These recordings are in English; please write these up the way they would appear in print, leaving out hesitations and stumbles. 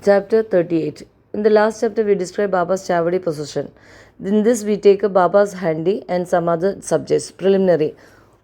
Chapter 38. In the last chapter, we describe Baba's Chavadi possession. In this, we take up Baba's handi and some other subjects. Preliminary.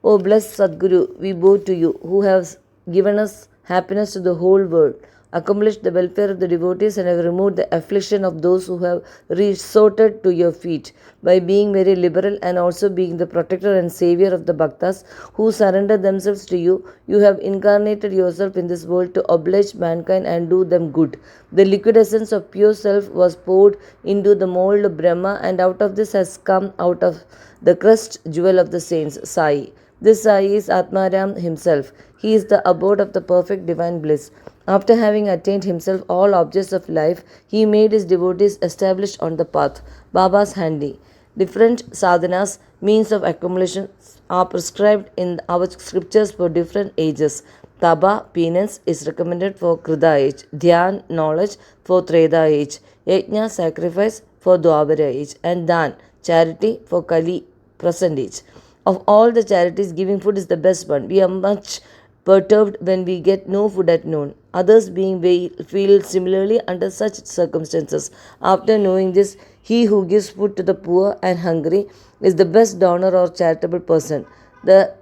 O blessed Sadguru, we bow to you, who have given us happiness to the whole world, accomplished the welfare of the devotees, and have removed the affliction of those who have resorted to your feet, by being very liberal and also being the protector and savior of the bhaktas who surrender themselves to you. You have incarnated yourself in this world to oblige mankind and do them good. The liquid essence of pure self was poured into the mold of Brahma, and out of this has come out of the crust jewel of the saints, Sai. This Sai is Atmaram himself. He is the abode of the perfect divine bliss. After having attained himself all objects of life, he made his devotees established on the path. Baba's handi. Different sadhanas, means of accumulation, are prescribed in our scriptures for different ages. Taba, penance, is recommended for Krida age. Dhyan, knowledge, for Treda age. Yajna, sacrifice, for Dwapara age. And Dan, charity, for Kali, present age. Of all the charities, giving food is the best one. We are much perturbed when we get no food at noon. Others being feel similarly under such circumstances. After knowing this, he who gives food to the poor and hungry is the best donor or charitable person. The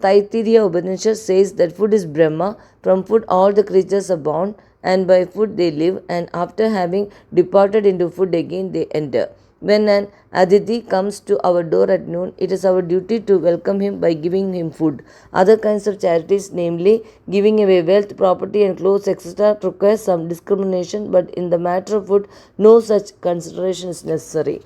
Taittiriya Upanishad says that food is Brahma. From food all the creatures are born, and by food they live, and after having departed into food again they enter. When an Aditi comes to our door at noon, it is our duty to welcome him by giving him food. Other kinds of charities, namely giving away wealth, property, and clothes, etc., require some discrimination, but in the matter of food, no such consideration is necessary.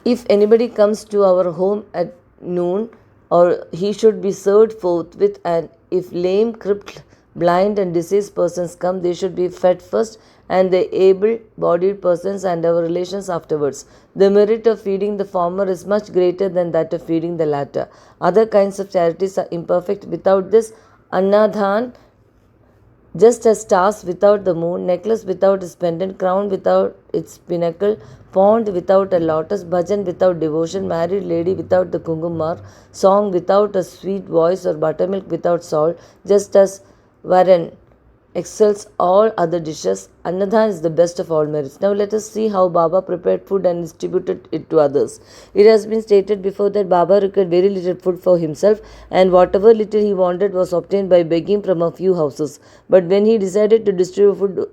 If anybody comes to our home at noon, or he should be served forthwith, and if lame, crippled, blind, and diseased persons come, they should be fed first, and the able-bodied persons and our relations afterwards. The merit of feeding the former is much greater than that of feeding the latter. Other kinds of charities are imperfect without this. Annadhan, just as stars without the moon, necklace without its pendant, crown without its pinnacle, pond without a lotus, bhajan without devotion, married lady without the kungumar, song without a sweet voice, or buttermilk without salt, just as Varan excels all other dishes, Annadhan is the best of all merits. Now let us see how Baba prepared food and distributed it to others. It has been stated before that Baba required very little food for himself, and whatever little he wanted was obtained by begging from a few houses. But when he decided to distribute food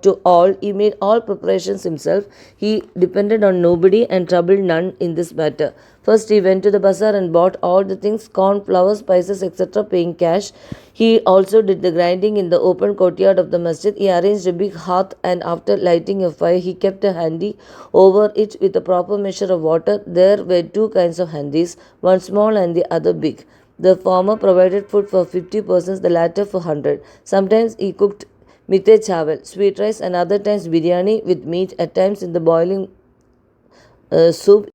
to all, he made all preparations himself. He depended on nobody and troubled none in this matter. First, he went to the bazaar and bought all the things, corn, flour, spices, etc., paying cash. He also did the grinding in the open courtyard of the masjid. He arranged a big hearth, and after lighting a fire, he kept a handi over it with a proper measure of water. There were two kinds of handis, one small and the other big. The former provided food for 50 persons, the latter for 100. Sometimes he cooked Mite chawal, sweet rice, and other times biryani with meat, at times in the boiling soup.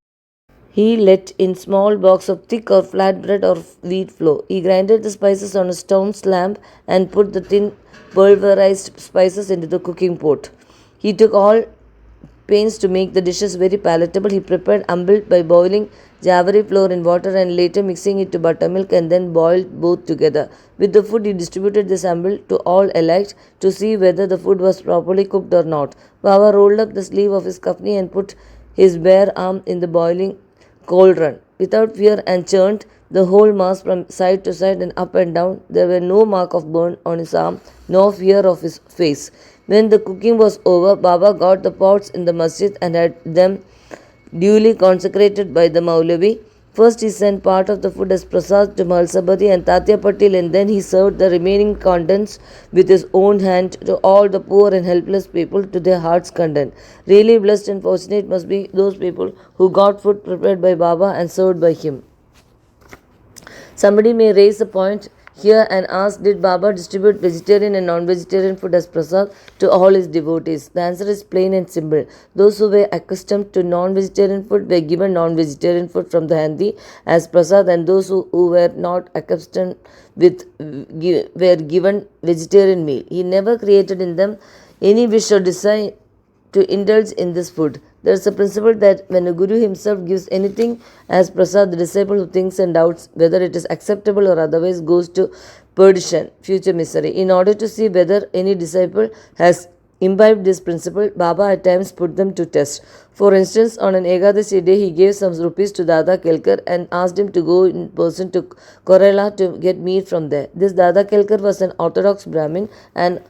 He let in small blocks of thick or flat bread or wheat flour. He grinded the spices on a stone lamp and put the thin pulverized spices into the cooking pot. He took all pains to make the dishes very palatable. He prepared umbil by boiling jaggery flour in water and later mixing it to buttermilk, and then boiled both together. With the food, he distributed this umbil to all alike to see whether the food was properly cooked or not. Baba rolled up the sleeve of his kafni and put his bare arm in the boiling cauldron. Without fear, and churned the whole mass from side to side and up and down. There were no mark of burn on his arm, nor fear of his face. When the cooking was over, Baba got the pots in the masjid and had them duly consecrated by the Maulavi. First, he sent part of the food as prasad to Malsabadi and Tatya Patil, and then he served the remaining contents with his own hand to all the poor and helpless people to their heart's content. Really blessed and fortunate must be those people who got food prepared by Baba and served by him. Somebody may raise a point here and ask, did Baba distribute vegetarian and non-vegetarian food as prasad to all his devotees? The answer is plain and simple. Those who were accustomed to non-vegetarian food were given non-vegetarian food from the handi as prasad, and those who were not accustomed with were given vegetarian meal. He never created in them any wish or desire to indulge in this food. There is a principle that when a guru himself gives anything as prasad, the disciple who thinks and doubts whether it is acceptable or otherwise goes to perdition, future misery. In order to see whether any disciple has imbibed this principle, Baba at times put them to test. For instance, on an Ekadashi day, he gave some rupees to Dada Kelkar and asked him to go in person to Kerala to get meat from there. This Dada Kelkar was an orthodox Brahmin and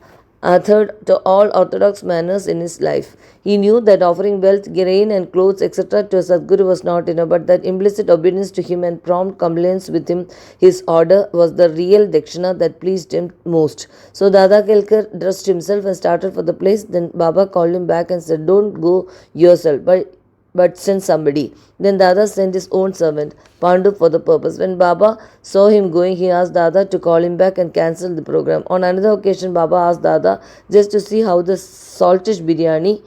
adhered to all orthodox manners in his life. He knew that offering wealth, grain, and clothes, etc., to Sadguru was not enough, but that implicit obedience to him and prompt compliance with him, his order, was the real dakshina that pleased him most. So Dada Kelkar dressed himself and started for the place. Then Baba called him back and said, "Don't go yourself, but send somebody." Then Dada sent his own servant, Pandu, for the purpose. When Baba saw him going, he asked Dada to call him back and cancel the program. On another occasion, Baba asked Dada just to see how the saltish biryani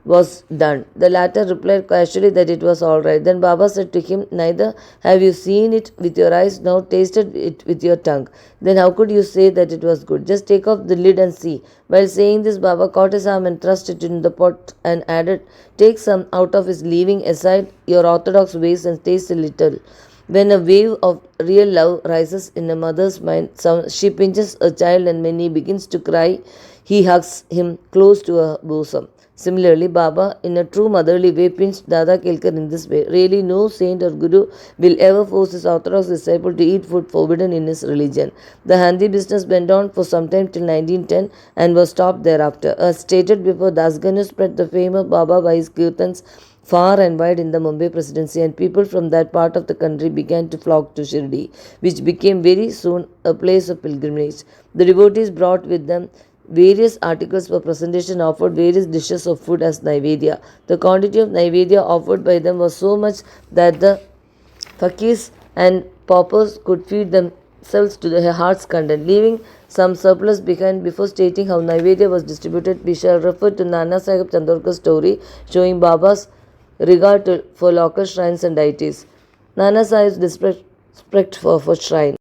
was done. The latter replied casually that it was all right. Then Baba said to him, "Neither have you seen it with your eyes, nor tasted it with your tongue. Then how could you say that it was good? Just take off the lid and see." While saying this, Baba caught his arm and thrust it in the pot and added, "Take some out of his, leaving aside your orthodox ways, and taste a little." When a wave of real love rises in a mother's mind, she pinches a child, and when he begins to cry, he hugs him close to her bosom. Similarly, Baba, in a true motherly way, pinched Dada Kelkar in this way. Really, no saint or guru will ever force his orthodox disciple to eat food forbidden in his religion. The Handi business went on for some time till 1910 and was stopped thereafter. As stated before, Dasganu spread the fame of Baba by his kirtans far and wide in the Mumbai presidency, and people from that part of the country began to flock to Shirdi, which became very soon a place of pilgrimage. The devotees brought with them various articles for presentation, offered various dishes of food as Naivedya. The quantity of Naivedya offered by them was so much that the fakirs and paupers could feed themselves to their heart's content, leaving some surplus behind. Before stating how Naivedya was distributed, we shall refer to Nana Sahib Chandorkar's story showing Baba's regard for local shrines and deities. Nana Sahib's respect for shrine.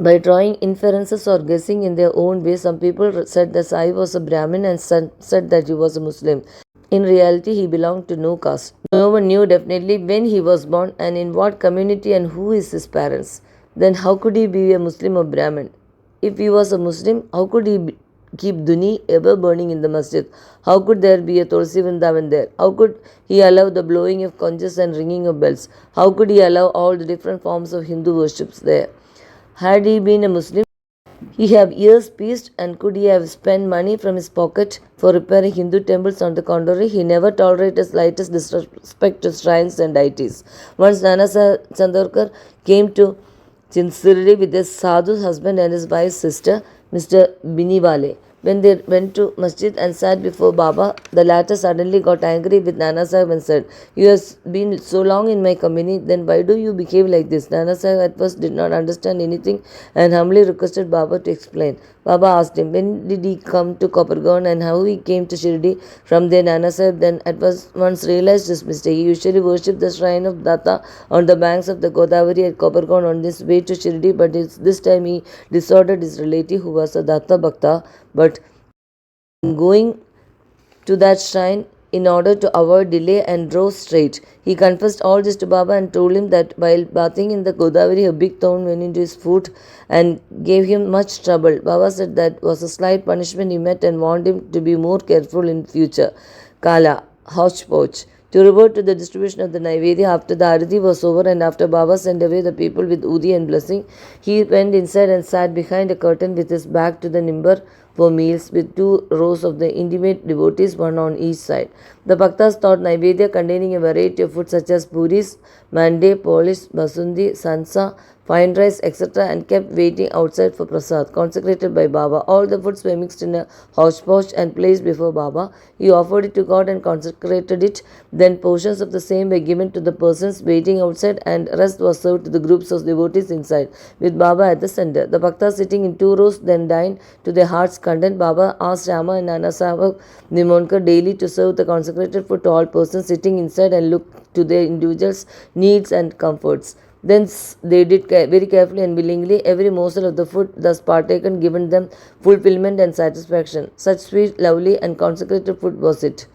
By drawing inferences or guessing in their own way, some people said that Sai was a Brahmin and some said that he was a Muslim. In reality, he belonged to no caste. No one knew definitely when he was born and in what community and who is his parents. Then how could he be a Muslim or Brahmin? If he was a Muslim, how could he keep Duni ever burning in the masjid? How could there be a Tulsi Vrindavan there? How could he allow the blowing of conches and ringing of bells? How could he allow all the different forms of Hindu worships there? Had he been a Muslim, he have ears pierced, and could he have spent money from his pocket for repairing Hindu temples? On the contrary, he never tolerated slightest disrespect to shrines and deities. Once Nana Chandorkar came to Chinsirdi with his sadhu husband and his wife's sister, Mr. Biniwale. When they went to masjid and sat before Baba, the latter suddenly got angry with Nana Sahib and said, "You have been so long in my company, then why do you behave like this?" Nana Sahib at first did not understand anything and humbly requested Baba to explain. Baba asked him when did he come to Kopargaon and how he came to Shirdi. From there, Nana Sahib then at once realized his mistake. He usually worshipped the shrine of Datta on the banks of the Godavari at Kopargaon on his way to Shirdi, but this time he disordered his relative who was a Datta Bhakta, but going to that shrine in order to avoid delay and drove straight. He confessed all this to Baba and told him that while bathing in the Godavari, a big thorn went into his foot and gave him much trouble. Baba said that was a slight punishment he met and warned him to be more careful in future. Kala, hodgepodge. To revert to the distribution of the Naivedya, after the Arati was over and after Baba sent away the people with Udi and blessing, he went inside and sat behind a curtain with his back to the nimbar for meals with 2 rows of the intimate devotees, one on each side. The Bhaktas thought Naivedya containing a variety of food such as puris, mande, polish, basundi, sansa, fine rice, etc., and kept waiting outside for prasad, consecrated by Baba. All the foods were mixed in a hodgepodge and placed before Baba. He offered it to God and consecrated it. Then portions of the same were given to the persons waiting outside, and rest was served to the groups of devotees inside, with Baba at the center. The Bhaktas sitting in 2 rows then dined to their heart's content. Baba asked Rama and Nana Sahib Nimonkar daily to serve the consecrated food to all persons sitting inside and look to their individuals' needs and comforts. Then they did very carefully and willingly every morsel of the food thus partaken, given them fulfillment and satisfaction. Such sweet, lovely, and consecrated food was it,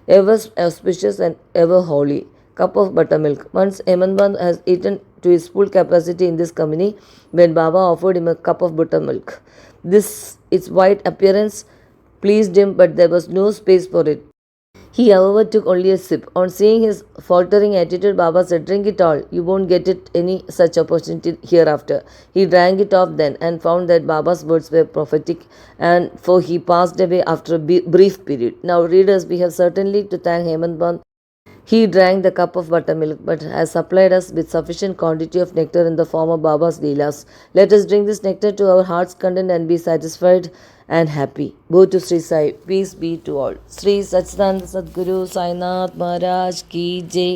ever auspicious and ever holy. Cup of buttermilk. Once Hemanband has eaten to his full capacity in this company when Baba offered him a cup of buttermilk. Its white appearance pleased him, but there was no space for it. He, however, took only a sip. On seeing his faltering attitude, Baba said, "Drink it all. You won't get it any such opportunity hereafter." He drank it off then and found that Baba's words were prophetic, and for he passed away after a brief period. Now, readers, we have certainly to thank Hemant Band. He drank the cup of buttermilk, but has supplied us with sufficient quantity of nectar in the form of Baba's Leelas. Let us drink this nectar to our heart's content and be satisfied and happy. Go to Sri Sai. Peace be to all. Sri Satcharitham Sadguru Sainath Maharaj Ki Jai.